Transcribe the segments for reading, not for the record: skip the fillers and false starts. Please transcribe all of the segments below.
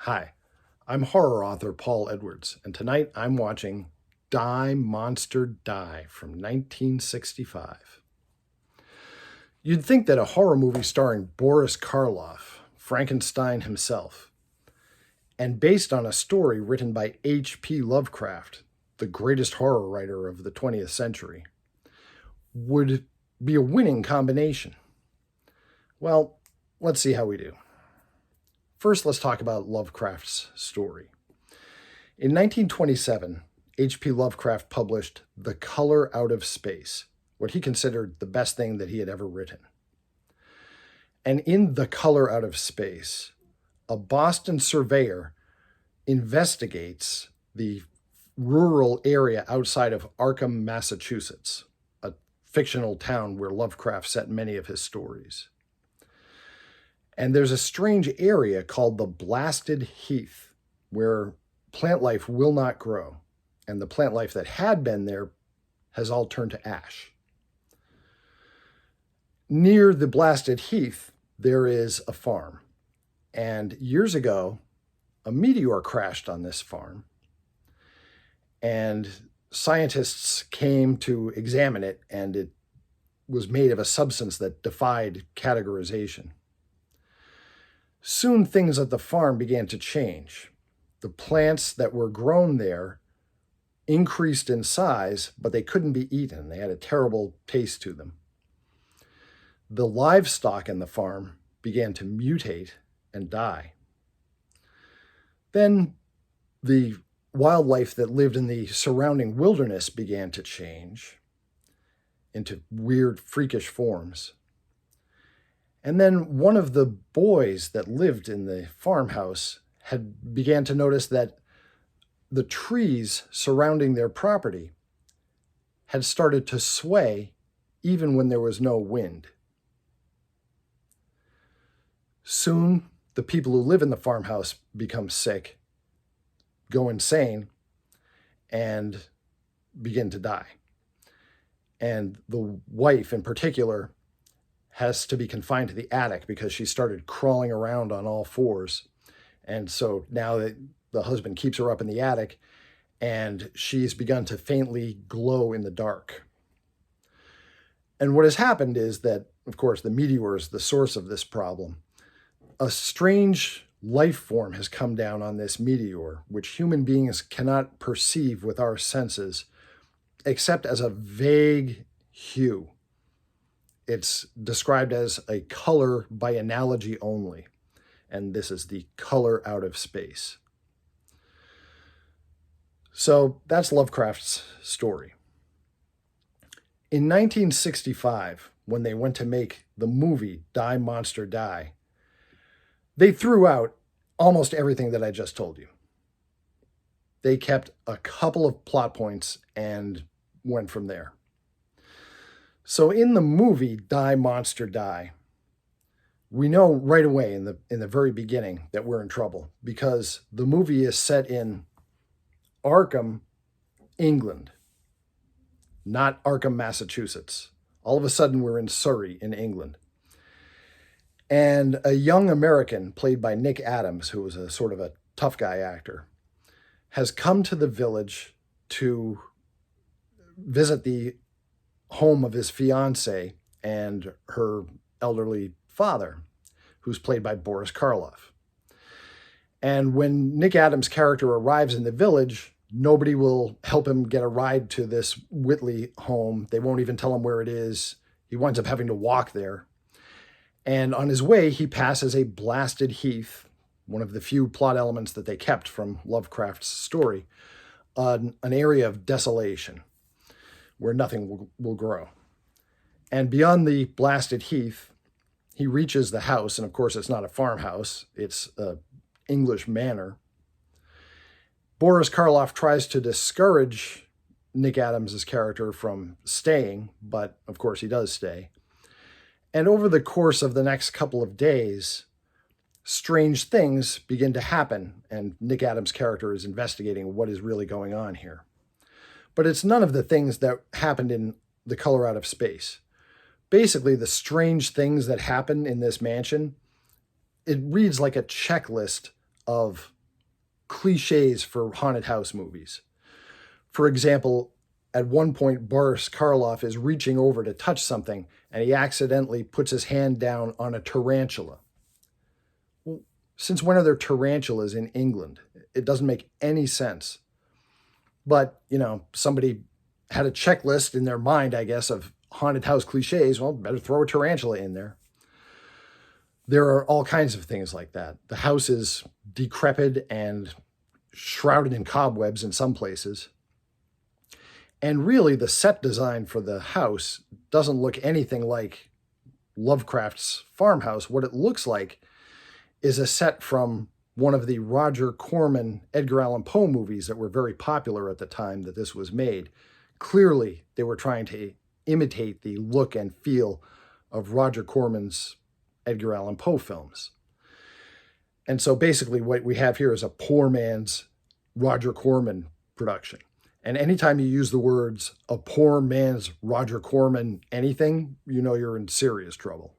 Hi, I'm horror author Paul Edwards, and tonight I'm watching Die Monster Die from 1965. You'd think that a horror movie starring Boris Karloff, Frankenstein himself, and based on a story written by H.P. Lovecraft, the greatest horror writer of the 20th century, would be a winning combination. Well, let's see how we do. First, let's talk about Lovecraft's story. In 1927, H.P. Lovecraft published The Color Out of Space, what he considered the best thing that he had ever written. And in The Color Out of Space, a Boston surveyor investigates the rural area outside of Arkham, Massachusetts, a fictional town where Lovecraft set many of his stories. And there's a strange area called the Blasted Heath, where plant life will not grow. And the plant life that had been there has all turned to ash. Near the Blasted Heath, there is a farm. And years ago, a meteor crashed on this farm. And scientists came to examine it, and it was made of a substance that defied categorization. Soon things at the farm began to change. The plants that were grown there increased in size, but they couldn't be eaten. They had a terrible taste to them. The livestock in the farm began to mutate and die. Then the wildlife that lived in the surrounding wilderness began to change into weird, freakish forms. And then one of the boys that lived in the farmhouse began to notice that the trees surrounding their property had started to sway even when there was no wind. Soon, the people who live in the farmhouse become sick, go insane, and begin to die. And the wife in particular has to be confined to the attic because she started crawling around on all fours. And so now that the husband keeps her up in the attic, and she's begun to faintly glow in the dark. And what has happened is that, of course, the meteor is the source of this problem. A strange life form has come down on this meteor, which human beings cannot perceive with our senses, except as a vague hue. It's described as a color by analogy only, and this is the color out of space. So that's Lovecraft's story. In 1965, when they went to make the movie Die Monster Die, they threw out almost everything that I just told you. They kept a couple of plot points and went from there. So in the movie Die Monster Die, we know right away in the very beginning that we're in trouble because the movie is set in Arkham, England, not Arkham, Massachusetts. All of a sudden we're in Surrey in England. And a young American played by Nick Adams, who was a sort of a tough guy actor, has come to the village to visit the home of his fiancée and her elderly father, who's played by Boris Karloff. And when Nick Adams' character arrives in the village, nobody will help him get a ride to this Whitley home. They won't even tell him where it is. He winds up having to walk there. And on his way, he passes a blasted heath, one of the few plot elements that they kept from Lovecraft's story, an area of desolation where nothing will grow. And beyond the blasted heath, he reaches the house, and of course it's not a farmhouse, it's an English manor. Boris Karloff tries to discourage Nick Adams' character from staying, but of course he does stay. And over the course of the next couple of days, strange things begin to happen, and Nick Adams' character is investigating what is really going on here. But it's none of the things that happened in The Color Out of Space. Basically, the strange things that happen in this mansion, it reads like a checklist of cliches for haunted house movies. For example, at one point, Boris Karloff is reaching over to touch something, and he accidentally puts his hand down on a tarantula. Well, since when are there tarantulas in England? It doesn't make any sense. But, somebody had a checklist in their mind, I guess, of haunted house cliches. Well, better throw a tarantula in there. There are all kinds of things like that. The house is decrepit and shrouded in cobwebs in some places. And really, the set design for the house doesn't look anything like Lovecraft's farmhouse. What it looks like is a set from one of the Roger Corman, Edgar Allan Poe movies that were very popular at the time that this was made. Clearly, they were trying to imitate the look and feel of Roger Corman's Edgar Allan Poe films. And so basically what we have here is a poor man's Roger Corman production. And anytime you use the words a poor man's Roger Corman anything, you know you're in serious trouble.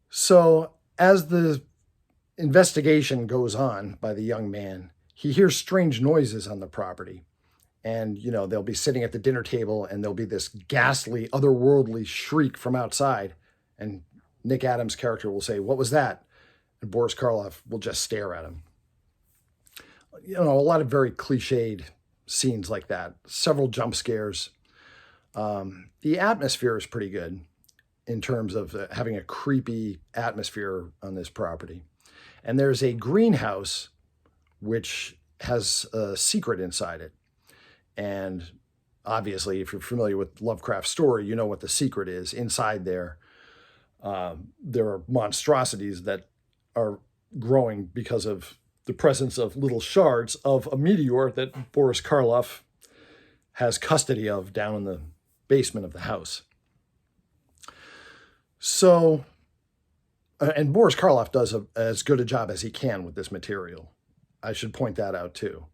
So as the investigation goes on by the young man, he hears strange noises on the property. And, they'll be sitting at the dinner table and there'll be this ghastly, otherworldly shriek from outside. And Nick Adams' character will say, "What was that?" And Boris Karloff will just stare at him. A lot of very cliched scenes like that. Several jump scares. The atmosphere is pretty good in terms of having a creepy atmosphere on this property. And there's a greenhouse which has a secret inside it. And obviously, if you're familiar with Lovecraft's story, you know what the secret is. Inside there, there are monstrosities that are growing because of the presence of little shards of a meteor that Boris Karloff has custody of down in the basement of the house. So, and Boris Karloff does as good a job as he can with this material. I should point that out too.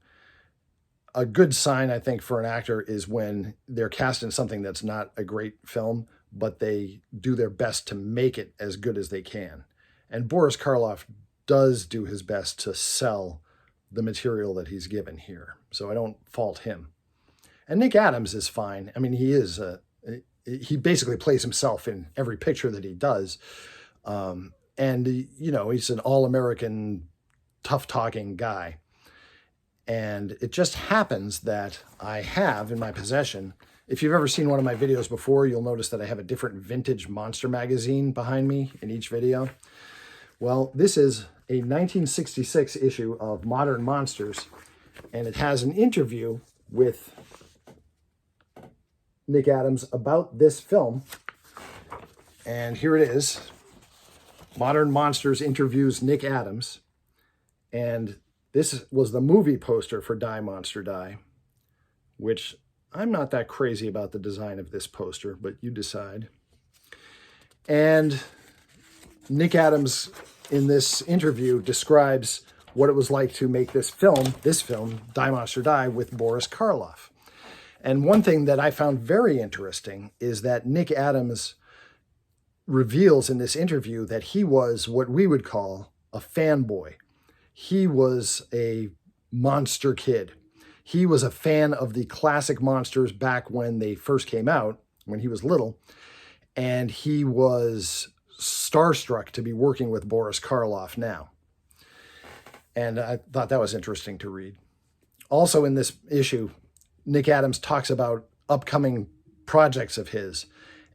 A good sign, I think, for an actor is when they're cast in something that's not a great film, but they do their best to make it as good as they can. And Boris Karloff does do his best to sell the material that he's given here. So I don't fault him. And Nick Adams is fine. I mean, he basically plays himself in every picture that he does. And, he's an all-American, tough-talking guy. And it just happens that I have in my possession, if you've ever seen one of my videos before, you'll notice that I have a different vintage monster magazine behind me in each video. Well, this is a 1966 issue of Modern Monsters, and it has an interview with Nick Adams about this film. And here it is. Modern Monsters interviews Nick Adams. And this was the movie poster for Die Monster Die, which I'm not that crazy about the design of this poster, but you decide. And Nick Adams, in this interview, describes what it was like to make this film, Die Monster Die, with Boris Karloff. And one thing that I found very interesting is that Nick Adams reveals in this interview that he was what we would call a fanboy. He was a monster kid. He was a fan of the classic monsters back when they first came out, when he was little, and he was starstruck to be working with Boris Karloff now. And I thought that was interesting to read. Also in this issue, Nick Adams talks about upcoming projects of his,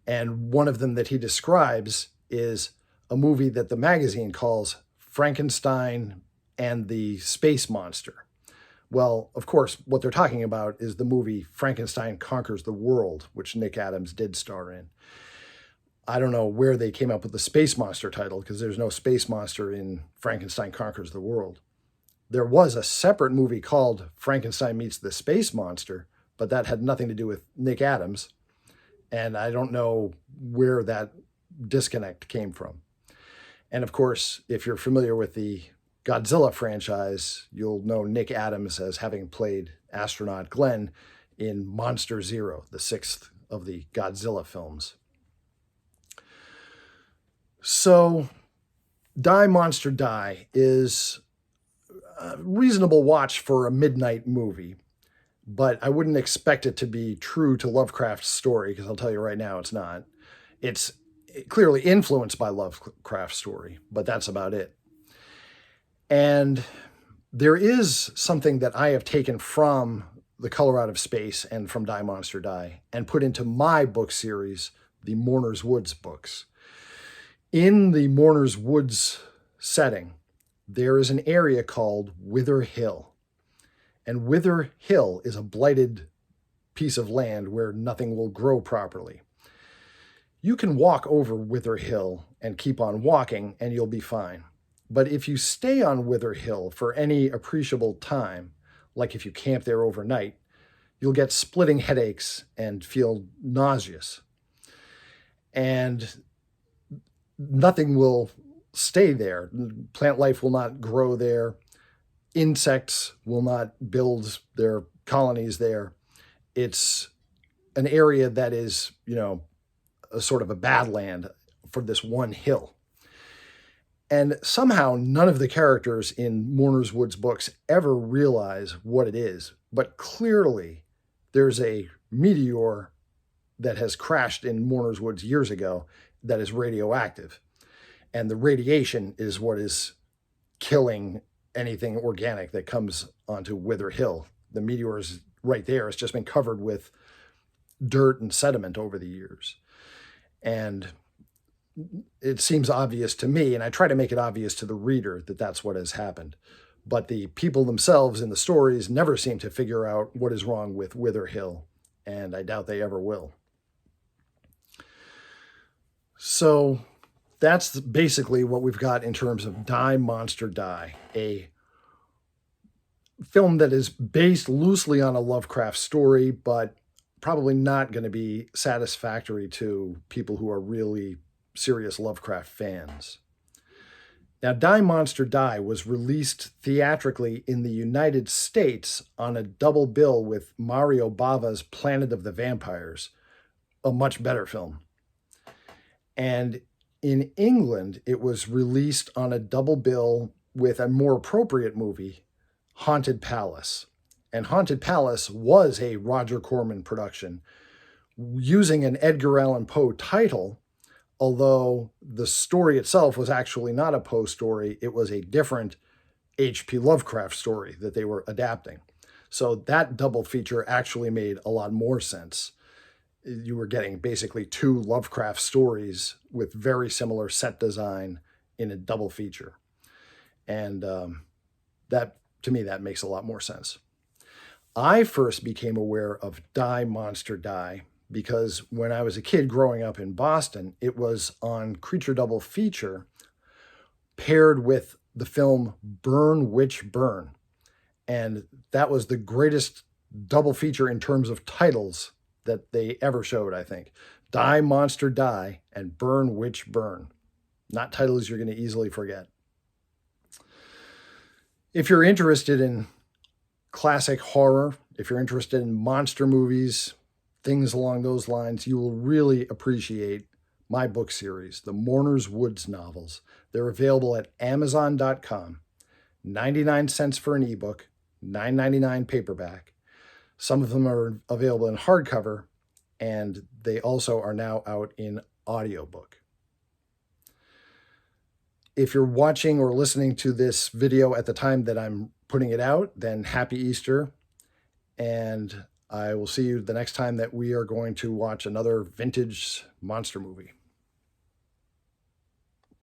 and one of them that he describes is a movie that the magazine calls Frankenstein and the Space Monster. Well, of course, what they're talking about is the movie Frankenstein Conquers the World, which Nick Adams did star in. I don't know where they came up with the Space Monster title, because there's no Space Monster in Frankenstein Conquers the World. There was a separate movie called Frankenstein Meets the Space Monster, but that had nothing to do with Nick Adams. And I don't know where that disconnect came from. And of course, if you're familiar with the Godzilla franchise, you'll know Nick Adams as having played astronaut Glenn in Monster Zero, the sixth of the Godzilla films. So Die Monster Die is, a reasonable watch for a midnight movie, but I wouldn't expect it to be true to Lovecraft's story, because I'll tell you right now, it's not. It's clearly influenced by Lovecraft's story, but that's about it. And there is something that I have taken from The Color Out of Space and from Die Monster Die and put into my book series, the Mourner's Woods books. In the Mourner's Woods setting, there is an area called Wither Hill. And Wither Hill is a blighted piece of land where nothing will grow properly. You can walk over Wither Hill and keep on walking and you'll be fine. But if you stay on Wither Hill for any appreciable time, like if you camp there overnight, you'll get splitting headaches and feel nauseous. And nothing will stay there. Plant life will not grow there. Insects will not build their colonies there. It's an area that is, a sort of a badland for this one hill. And somehow none of the characters in Mourner's Woods books ever realize what it is. But clearly there's a meteor that has crashed in Mourner's Woods years ago that is radioactive. And the radiation is what is killing anything organic that comes onto Wither Hill. The meteor is right there. It's just been covered with dirt and sediment over the years. And it seems obvious to me, and I try to make it obvious to the reader that that's what has happened. But the people themselves in the stories never seem to figure out what is wrong with Wither Hill, and I doubt they ever will. So that's basically what we've got in terms of Die Monster Die, a film that is based loosely on a Lovecraft story, but probably not going to be satisfactory to people who are really serious Lovecraft fans. Now, Die Monster Die was released theatrically in the United States on a double bill with Mario Bava's Planet of the Vampires, a much better film. And in England, it was released on a double bill with a more appropriate movie, Haunted Palace. And Haunted Palace was a Roger Corman production using an Edgar Allan Poe title, although the story itself was actually not a Poe story. It was a different H.P. Lovecraft story that they were adapting. So that double feature actually made a lot more sense. You were getting basically two Lovecraft stories with very similar set design in a double feature. And that, to me, that makes a lot more sense. I first became aware of Die Monster Die because when I was a kid growing up in Boston, it was on Creature Double Feature paired with the film Burn, Witch, Burn. And that was the greatest double feature in terms of titles that they ever showed, I think. Die Monster Die and Burn, Witch, Burn. Not titles you're going to easily forget. If you're interested in classic horror, if you're interested in monster movies, things along those lines, you will really appreciate my book series, the Mourner's Woods novels. They're available at Amazon.com. 99 cents for an ebook, $9.99 paperback. Some of them are available in hardcover, and they also are now out in audiobook. If you're watching or listening to this video at the time that I'm putting it out, then happy Easter. And I will see you the next time that we are going to watch another vintage monster movie.